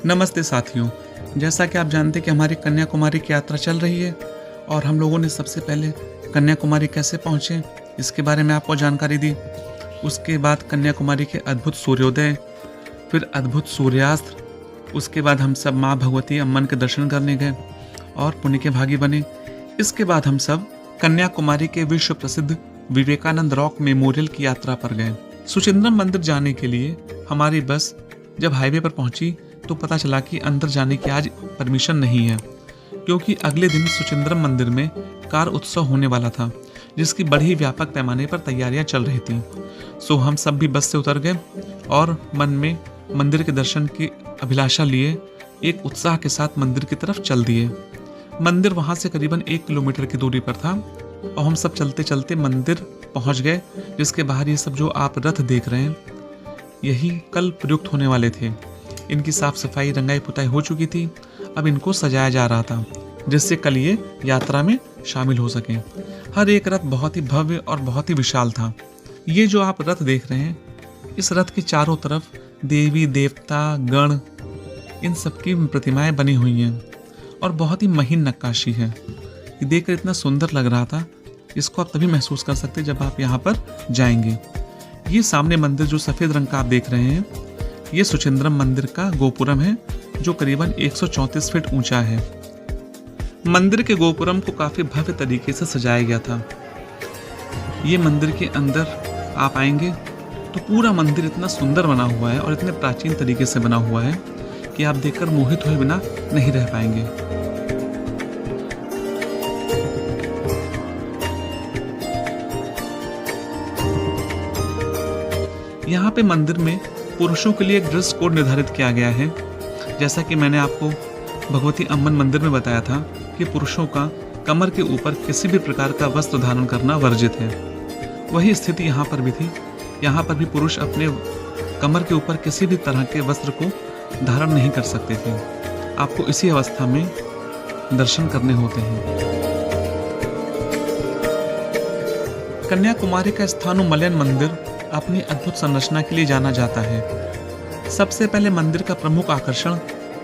नमस्ते साथियों, जैसा कि आप जानते हैं कि हमारी कन्याकुमारी की यात्रा चल रही है और हम लोगों ने सबसे पहले कन्याकुमारी कैसे पहुँचे इसके बारे में आपको जानकारी दी। उसके बाद कन्याकुमारी के अद्भुत सूर्योदय, फिर अद्भुत सूर्यास्त, उसके बाद हम सब माँ भगवती अम्मन के दर्शन करने गए और पुण्य के भागी बने। इसके बाद हम सब कन्याकुमारी के विश्व प्रसिद्ध विवेकानंद रॉक मेमोरियल की यात्रा पर गए। सुचिंद्रम मंदिर जाने के लिए हमारी बस जब हाईवे पर पहुंची तो पता चला कि अंदर जाने की आज परमिशन नहीं है, क्योंकि अगले दिन सुचिंद्रम मंदिर में कार उत्सव होने वाला था, जिसकी बड़ी व्यापक पैमाने पर तैयारियां चल रही थी। सो हम सब भी बस से उतर गए और मन में मंदिर के दर्शन की अभिलाषा लिए एक उत्साह के साथ मंदिर की तरफ चल दिए। मंदिर वहां से करीबन 1 किलोमीटर की दूरी पर था और हम सब चलते चलते मंदिर पहुंच गए, जिसके बाहर ये सब जो आप रथ देख रहे हैं यही कल प्रयुक्त होने वाले थे। इनकी साफ सफाई रंगाई पुताई हो चुकी थी, अब इनको सजाया जा रहा था जिससे कल ये यात्रा में शामिल हो सके। हर एक रथ बहुत ही भव्य और बहुत ही विशाल था। ये जो आप रथ देख रहे हैं, इस रथ के चारों तरफ देवी देवता गण इन सबकी प्रतिमाएं बनी हुई हैं और बहुत ही महीन नक्काशी है। ये देखकर इतना सुंदर लग रहा था, इसको आप तभी महसूस कर सकते जब आप यहाँ पर जाएंगे। ये सामने मंदिर जो सफेद रंग का आप देख रहे हैं, ये सुचिंद्रम मंदिर का गोपुरम है जो करीबन 134 फीट ऊंचा है। मंदिर के गोपुरम को काफी भव्य तरीके से सजाया गया था। ये मंदिर के अंदर आप आएंगे तो पूरा मंदिर इतना सुंदर बना हुआ है और इतने प्राचीन तरीके से बना हुआ है कि आप देखकर मोहित हुए बिना नहीं रह पाएंगे। यहाँ पे मंदिर में पुरुषों के लिए एक ड्रेस कोड निर्धारित किया गया है। जैसा कि मैंने आपको भगवती अम्मन मंदिर में बताया था कि पुरुषों का कमर के ऊपर किसी भी प्रकार का वस्त्र धारण करना वर्जित है। वही स्थिति यहाँ पर भी थी। यहाँ पर भी पुरुष अपने कमर के ऊपर किसी भी तरह के वस्त्र को धारण नहीं कर सकते थे। आपको इसी अवस्था में दर्शन करने होते हैं। कन्याकुमारी का स्थानुमलयन मंदिर अपनी अद्भुत संरचना के लिए जाना जाता है। सबसे पहले मंदिर का प्रमुख आकर्षण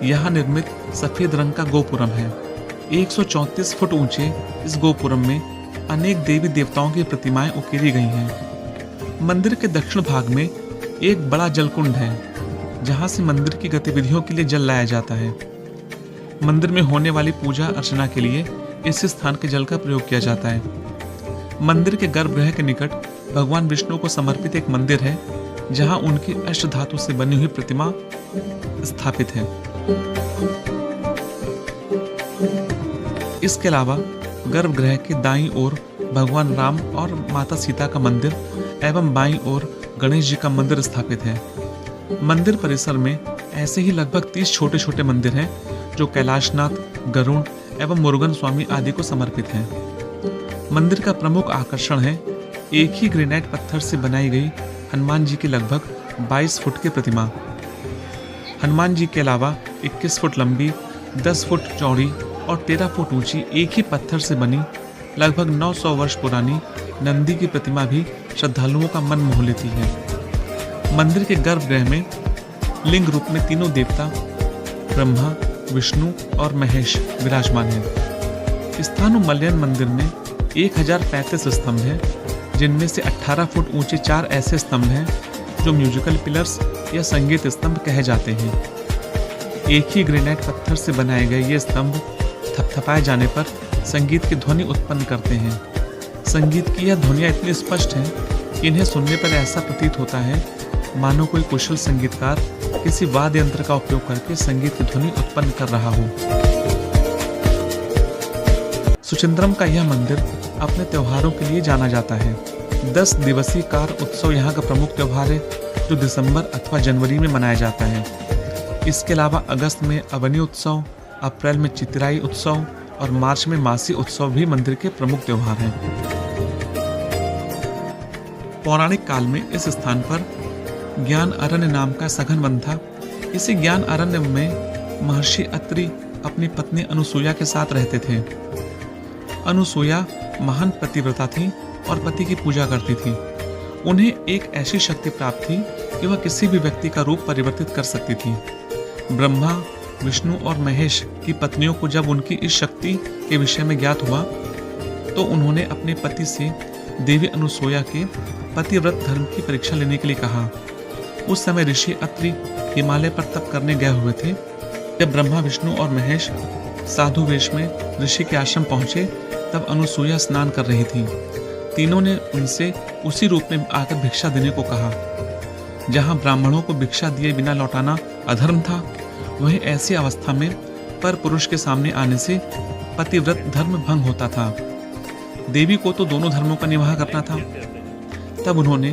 यहाँ निर्मित सफेद रंग का गोपुरम है। 134 फुट ऊंचे इस गोपुरम में अनेक देवी देवताओं की प्रतिमाएं उकेरी गई हैं। मंदिर के दक्षिण भाग में एक बड़ा जलकुंड है, जहां से मंदिर की गतिविधियों के लिए जल लाया जाता है। मंदिर में होने वाली पूजा अर्चना के लिए इस स्थान के जल का प्रयोग किया जाता है। मंदिर के गर्भगृह के निकट भगवान विष्णु को समर्पित एक मंदिर है, जहां उनकी अष्ट धातु से बनी हुई प्रतिमा स्थापित है। इसके अलावा गर्भगृह के दाईं ओर भगवान राम और माता सीता का मंदिर एवं बाईं ओर गणेश जी का मंदिर स्थापित है। मंदिर परिसर में ऐसे ही लगभग 30 छोटे छोटे मंदिर हैं जो कैलाशनाथ, गरुण एवं मुरुगन स्वामी आदि को समर्पित हैं। मंदिर का प्रमुख आकर्षण है एक ही ग्रेनाइट पत्थर से बनाई गई हनुमान जी की लगभग 22 फुट की प्रतिमा। हनुमान जी के अलावा 21 फुट लंबी, 10 फुट चौड़ी और 13 फुट ऊंची एक ही पत्थर से बनी लगभग 900 वर्ष पुरानी नंदी की प्रतिमा भी श्रद्धालुओं का मन मोह लेती है। मंदिर के गर्भगृह में लिंग रूप में तीनों देवता ब्रह्मा, विष्णु और महेश विराजमान हैं। स्थानुमलयन मंदिर में 1035 स्तंभ हैं, जिनमें से 18 फुट ऊंचे 4 ऐसे स्तंभ हैं जो म्यूजिकल पिलर्स या संगीत स्तंभ कहे जाते हैं। एक ही ग्रेनाइट पत्थर से बनाए गए ये स्तंभ थपथपाए जाने पर संगीत की ध्वनि उत्पन्न करते हैं। संगीत की यह ध्वनियाँ इतनी स्पष्ट हैं कि इन्हें सुनने पर ऐसा प्रतीत होता है मानो कोई कुशल संगीतकार किसी वाद्य यंत्र का उपयोग करके संगीत की ध्वनि उत्पन्न कर रहा हो। सुचिंद्रम का यह मंदिर अपने त्योहारों के लिए जाना जाता है। 10 दिवसीय कार उत्सव यहाँ का प्रमुख त्योहार है, जो दिसंबर अथवा जनवरी में मनाया जाता है। इसके अलावा अगस्त में अवनी उत्सव, अप्रैल में चितिराई उत्सव और मार्च में मासी उत्सव भी मंदिर के प्रमुख त्योहार हैं। पौराणिक काल में इस स्थान पर ज्ञान अरण्य नाम का सघन वन था। इसी ज्ञान अरण्य में महर्षि अत्रि अपनी पत्नी अनुसूया के साथ रहते थे। अनुसूया महान पतिव्रता थी और पति की पूजा करती थी। उन्हें एक ऐसी शक्ति प्राप्त थी कि वह किसी भी व्यक्ति का रूप परिवर्तित कर सकती थी। ब्रह्मा विष्णु और महेश की पत्नियों को जब उनकी इस शक्ति के विषय में ज्ञात हुआ तो उन्होंने अपने पति से देवी अनुसूया के पतिव्रत धर्म की परीक्षा लेने के लिए कहा। उस समय ऋषि अत्रि हिमालय पर तप करने गए हुए थे। जब ब्रह्मा, विष्णु और महेश साधु वेश में ऋषि के आश्रम पहुंचे तब अनुसूया स्नान कर रही थी। तीनों ने उनसे उसी रूप में आकर भिक्षा देने को कहा। जहां ब्राह्मणों को भिक्षा दिए बिना लौटाना अधर्म था, वहीं ऐसी अवस्था में पर पुरुष के सामने आने से पतिव्रत धर्म भंग होता था। देवी को तो दोनों धर्मों का निर्वाह करना था। तब उन्होंने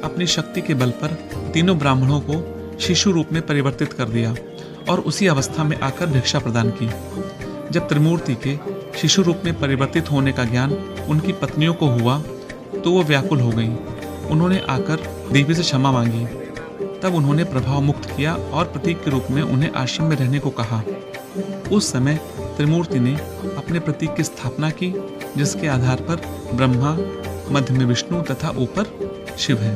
अपनी शक्ति के बल पर तीनों ब्राह्मणों को शिशु रूप में परिवर्तित कर दिया और उसी अवस्था में आकर भिक्षा प्रदान की। जब त्रिमूर्ति के शिशु रूप में परिवर्तित होने का ज्ञान उनकी पत्नियों को हुआ तो वो व्याकुल हो गईं। उन्होंने आकर देवी से क्षमा मांगी। तब उन्होंने प्रभाव मुक्त किया और प्रतीक के रूप में उन्हें आश्रम में रहने को कहा। उस समय त्रिमूर्ति ने अपने प्रतीक की स्थापना की, जिसके आधार पर ब्रह्मा, मध्य में विष्णु तथा ऊपर शिव है।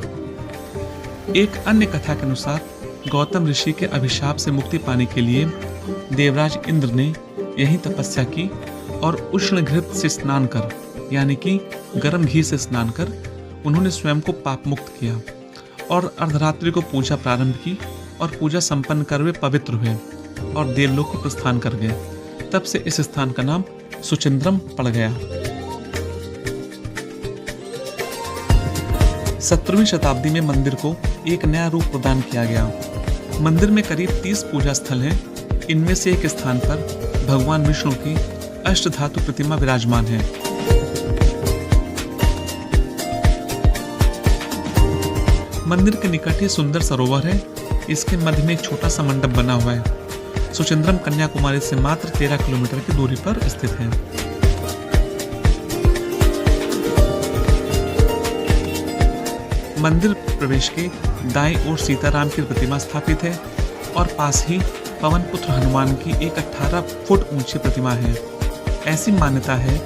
एक अन्य कथा के अनुसार गौतम ऋषि के अभिशाप से मुक्ति पाने के लिए देवराज इंद्र ने यही तपस्या की और उष्ण घृत से स्नान कर, यानी कि गर्म घी से स्नान कर, उन्होंने स्वयं को पाप मुक्त किया और अर्धरात्रि को पूजा प्रारंभ की और पूजा संपन्न कर वे पवित्र हुए और देवलोक को प्रस्थान कर गए। तब से इस स्थान का नाम सुचिंद्रम पड़ गया। 17वीं शताब्दी में मंदिर को एक नया रूप प्रदान किया गया। मंदिर में करीब 30 पूजा स्थल हैं। इनमें से एक स्थान पर भगवान विष्णु की अष्टधातु प्रतिमा विराजमान है। मंदिर के निकट ही सुंदर सरोवर है। इसके मध्य में एक छोटा सा मंडप बना हुआ है। सुचिंद्रम कन्याकुमारी से मात्र 13 किलोमीटर की दूरी पर स्थित है। मंदिर प्रवेश के दाईं ओर सीताराम की प्रतिमा स्थापित है और पास ही पवन पुत्र हनुमान की एक 18 फुट ऊंची प्रतिमा है। ऐसी मान्यता है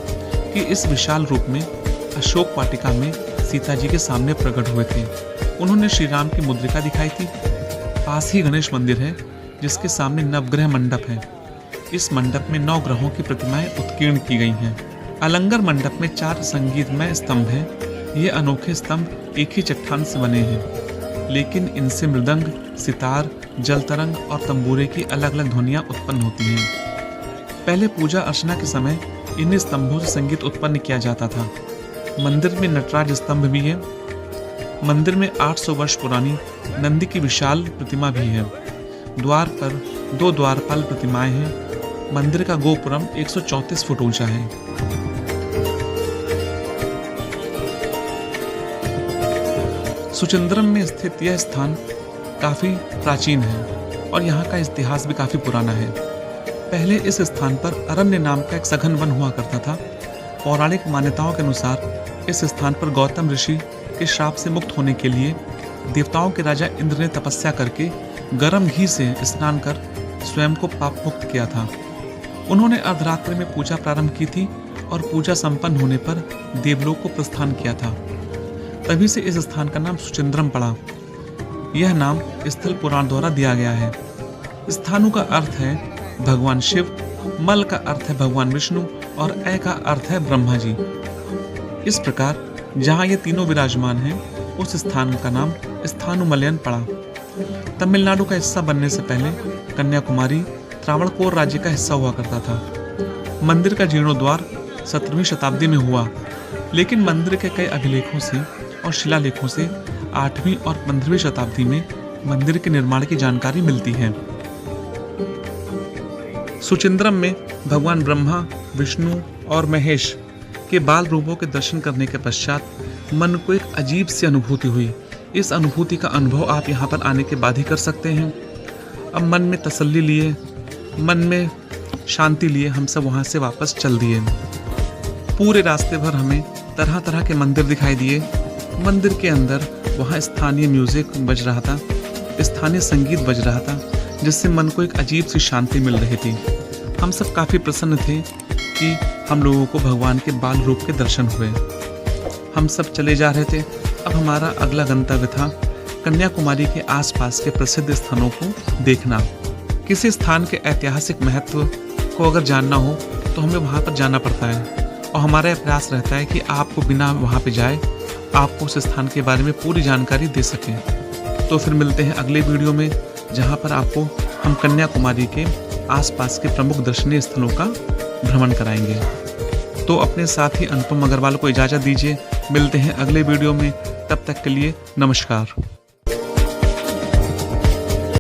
कि इस विशाल रूप में अशोक वाटिका में सीता जी के सामने प्रकट हुए थे। उन्होंने श्री राम की मुद्रिका दिखाई थी। पास ही गणेश मंदिर है, जिसके सामने नवग्रह मंडप है। इस मंडप में 9 ग्रहों की प्रतिमाएं उत्कीर्ण की गई हैं। अलंगर मंडप में 4 संगीतमय स्तंभ हैं। ये अनोखे स्तंभ एक ही चट्टान से बने हैं, लेकिन इनसे मृदंग, सितार, जल तरंग और तंबूरे की अलग अलग ध्वनियां उत्पन्न होती हैं। पहले पूजा अर्चना के समय इन स्तंभों से संगीत उत्पन्न किया जाता था। मंदिर में नटराज स्तंभ भी है। मंदिर में 800 वर्ष पुरानी नंदी की विशाल प्रतिमा भी है। द्वार पर 2 द्वारपाल प्रतिमाएं हैं। मंदिर का गोपुरम 134 फुट ऊंचा है। सुचिंद्रम में स्थित यह स्थान काफी प्राचीन है और यहाँ का इतिहास भी काफी पुराना है। पहले इस स्थान पर अरण्य नाम का एक सघन वन हुआ करता था। पौराणिक मान्यताओं के अनुसार इस स्थान पर गौतम ऋषि के श्राप से मुक्त होने के लिए देवताओं के राजा इंद्र ने तपस्या करके गर्म घी से स्नान कर स्वयं को पाप मुक्त किया था। उन्होंने अर्धरात्रि में पूजा प्रारंभ की थी और पूजा संपन्न होने पर देवलोक को प्रस्थान किया था। तभी से इस स्थान का नाम सुचिंद्रम पड़ा। यह नाम स्थल पुराण द्वारा दिया गया है। स्थानु का अर्थ है भगवान शिव, मल का अर्थ है भगवान विष्णु और ए का अर्थ है ब्रह्मा जी। इस प्रकार जहाँ ये तीनों विराजमान हैं, उस स्थान का नाम स्थानुमलयन पड़ा। तमिलनाडु का हिस्सा बनने से पहले कन्याकुमारी त्रावणकोर राज्य का हिस्सा हुआ करता था। मंदिर का जीर्णोद्धार 17वीं शताब्दी में हुआ, लेकिन मंदिर के कई अभिलेखों से और शिलालेखों से 8वीं और 15वीं शताब्दी में मंदिर के निर्माण की जानकारी मिलती है। सुचिंद्रम में भगवान ब्रह्मा, विष्णु और महेश के बाल रूपों के दर्शन करने के पश्चात मन को एक अजीब सी अनुभूति हुई। इस अनुभूति का अनुभव आप यहाँ पर आने के बाद ही कर सकते हैं। अब मन में तसल्ली लिए, मन में शांति लिए हम सब वहाँ से वापस चल दिए। पूरे रास्ते भर हमें तरह तरह के मंदिर दिखाई दिए। मंदिर के अंदर वहाँ स्थानीय म्यूजिक बज रहा था, स्थानीय संगीत बज रहा था, जिससे मन को एक अजीब सी शांति मिल रही थी। हम सब काफ़ी प्रसन्न थे कि हम लोगों को भगवान के बाल रूप के दर्शन हुए। हम सब चले जा रहे थे। अब हमारा अगला गंतव्य था कन्याकुमारी के आसपास के प्रसिद्ध स्थानों को देखना। किसी स्थान के ऐतिहासिक महत्व को अगर जानना हो तो हमें वहाँ पर जाना पड़ता है, और हमारा यह प्रयास रहता है कि आपको बिना वहाँ पे जाए आपको उस स्थान के बारे में पूरी जानकारी दे सकें। तो फिर मिलते हैं अगले वीडियो में, जहाँ पर आपको हम कन्याकुमारी के आसपास के प्रमुख दर्शनीय स्थलों का भ्रमण कराएंगे। तो अपने साथी अनुपम अग्रवाल को इजाज़त दीजिए। मिलते हैं अगले वीडियो में, तब तक के लिए नमस्कार।